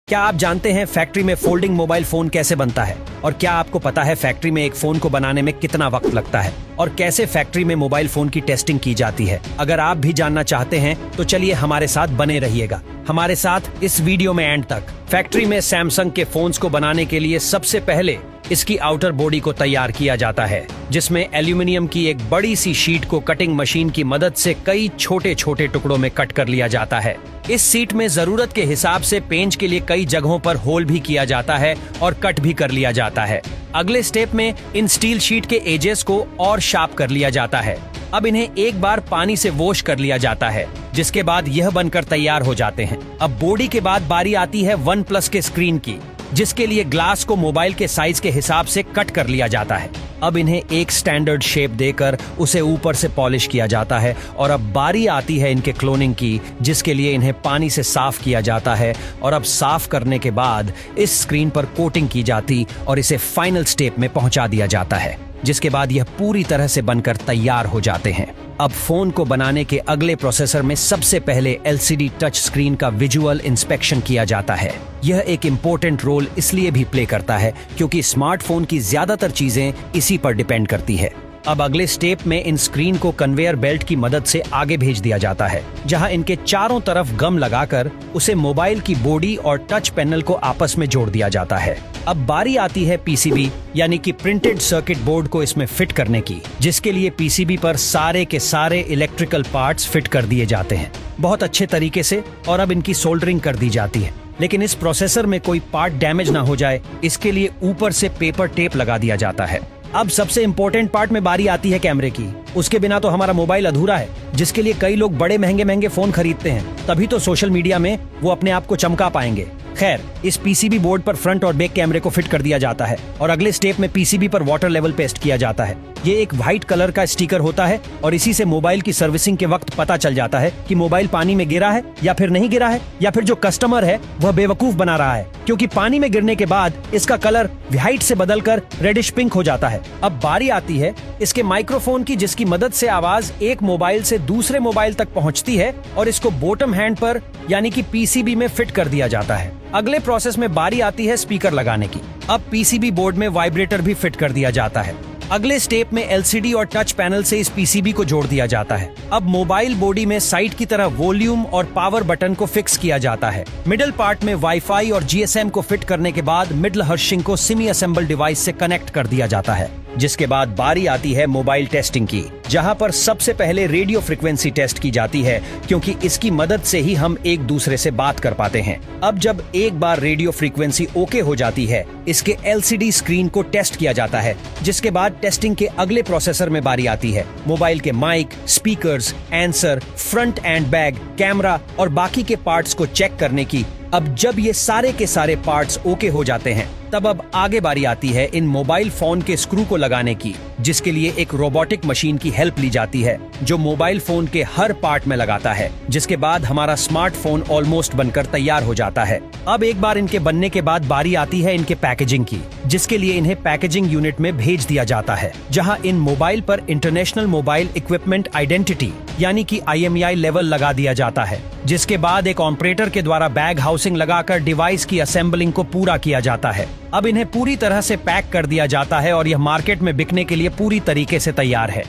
क्या आप जानते हैं फैक्ट्री में फोल्डिंग मोबाइल फोन कैसे बनता है? और क्या आपको पता है फैक्ट्री में एक फोन को बनाने में कितना वक्त लगता है? और कैसे फैक्ट्री में मोबाइल फोन की टेस्टिंग की जाती है? अगर आप भी जानना चाहते हैं तो चलिए हमारे साथ बने रहिएगा। हमारे साथ इस वीडियो में एंड तक। फैक्ट्री में सैमसंग के फोन्स को बनाने के लिए सबसे पहले इसकी आउटर बॉडी को तैयार किया जाता है, जिसमें एल्यूमिनियम की एक बड़ी सी शीट को कटिंग मशीन की मदद से कई छोटे छोटे टुकड़ों में कट कर लिया जाता है। इस सीट में जरूरत के हिसाब से पेंच के लिए कई जगहों पर होल भी किया जाता है और कट भी कर लिया जाता है। अगले स्टेप में इन स्टील शीट के एजेस को और शार्प कर लिया जाता है। अब इन्हें एक बार पानी से वॉश कर लिया जाता है, जिसके बाद यह बनकर तैयार हो जाते हैं। अब बॉडी के बाद बारी आती है OnePlus के स्क्रीन की, जिसके लिए ग्लास को मोबाइल के साइज के हिसाब से कट कर लिया जाता है। अब इन्हें एक स्टैंडर्ड शेप देकर उसे ऊपर से पॉलिश किया जाता है और अब बारी आती है इनके क्लोनिंग की, जिसके लिए इन्हें पानी से साफ किया जाता है। और अब साफ करने के बाद इस स्क्रीन पर कोटिंग की जाती और इसे फाइनल स्टेप में पहुंचा दिया जाता है, जिसके बाद यह पूरी तरह से बनकर तैयार हो जाते हैं। अब फोन को बनाने के अगले प्रोसेसर में सबसे पहले LCD टच स्क्रीन का विजुअल इंस्पेक्शन किया जाता है। यह एक इम्पोर्टेंट रोल इसलिए भी प्ले करता है क्योंकि स्मार्टफोन की ज्यादातर चीजें इसी पर डिपेंड करती है। अब अगले स्टेप में इन स्क्रीन को कन्वेयर बेल्ट की मदद से आगे भेज दिया जाता है, जहां इनके चारों तरफ गम लगाकर उसे मोबाइल की बॉडी और टच पैनल को आपस में जोड़ दिया जाता है। अब बारी आती है PCB यानी कि प्रिंटेड सर्किट बोर्ड को इसमें फिट करने की, जिसके लिए PCB पर सारे के सारे इलेक्ट्रिकल पार्ट्स फिट कर दिए जाते हैं बहुत अच्छे तरीके से, और अब इनकी सोल्डरिंग कर दी जाती है। लेकिन इस प्रोसेसर में कोई पार्ट डैमेज ना हो जाए, इसके लिए ऊपर से पेपर टेप लगा दिया जाता है। अब सबसे इम्पोर्टेंट पार्ट में बारी आती है कैमरे की। उसके बिना तो हमारा मोबाइल अधूरा है, जिसके लिए कई लोग बड़े महंगे महंगे फोन खरीदते हैं, तभी तो सोशल मीडिया में वो अपने आप को चमका पाएंगे। खैर, इस PCB बोर्ड पर फ्रंट और बैक कैमरे को फिट कर दिया जाता है और अगले स्टेप में PCB पर वाटर लेवल पेस्ट किया जाता है। ये एक व्हाइट कलर का स्टिकर होता है और इसी से मोबाइल की सर्विसिंग के वक्त पता चल जाता है कि मोबाइल पानी में गिरा है या फिर नहीं गिरा है, या फिर जो कस्टमर है वह बेवकूफ बना रहा है, क्योंकि पानी में गिरने के बाद इसका कलर व्हाइट से बदलकर रेडिश पिंक हो जाता है। अब बारी आती है इसके माइक्रोफोन की, जिसकी मदद से आवाज एक मोबाइल से दूसरे मोबाइल तक पहुंचती है और इसको बॉटम हैंड पर यानी कि PCB में फिट कर दिया जाता है। अगले प्रोसेस में बारी आती है स्पीकर लगाने की। अब PCB बोर्ड में वाइब्रेटर भी फिट कर दिया जाता है। अगले स्टेप में LCD और टच पैनल से इस PCB को जोड़ दिया जाता है। अब मोबाइल बॉडी में साइड की तरह वॉल्यूम और पावर बटन को फिक्स किया जाता है। मिडिल पार्ट में वाईफाई और GSM को फिट करने के बाद मिडल हर्शिंग को सेमी असेंबल डिवाइस से कनेक्ट कर दिया जाता है, जिसके बाद बारी आती है मोबाइल टेस्टिंग की, जहां पर सबसे पहले रेडियो फ्रीक्वेंसी टेस्ट की जाती है, क्योंकि इसकी मदद से ही हम एक दूसरे से बात कर पाते हैं। अब जब एक बार रेडियो फ्रीक्वेंसी ओके हो जाती है, इसके LCD स्क्रीन को टेस्ट किया जाता है, जिसके बाद टेस्टिंग के अगले प्रोसेसर में बारी आती है मोबाइल के mic, speakers, sensor, front and back, camera और बाकी के पार्ट्स को चेक करने की। अब जब ये सारे के सारे पार्ट्स ओके हो जाते हैं, तब अब आगे बारी आती है इन मोबाइल फोन के स्क्रू को लगाने की, जिसके लिए एक रोबोटिक मशीन की हेल्प ली जाती है, जो मोबाइल फोन के हर पार्ट में लगाता है, जिसके बाद हमारा स्मार्टफोन ऑलमोस्ट बनकर तैयार हो जाता है। अब एक बार इनके बनने के बाद बारी आती है इनके पैकेजिंग की, जिसके लिए इन्हें पैकेजिंग यूनिट में भेज दिया जाता है, जहां इन मोबाइल पर इंटरनेशनल मोबाइल इक्विपमेंट आइडेंटिटी यानी कि IMEI लेवल लगा दिया जाता है, जिसके बाद एक ऑपरेटर के द्वारा बैग हाउसिंग लगाकर डिवाइस की असेंबलिंग को पूरा किया जाता है। अब इन्हें पूरी तरह से पैक कर दिया जाता है और यह मार्केट में बिकने के लिए पूरी तरीके से तैयार है।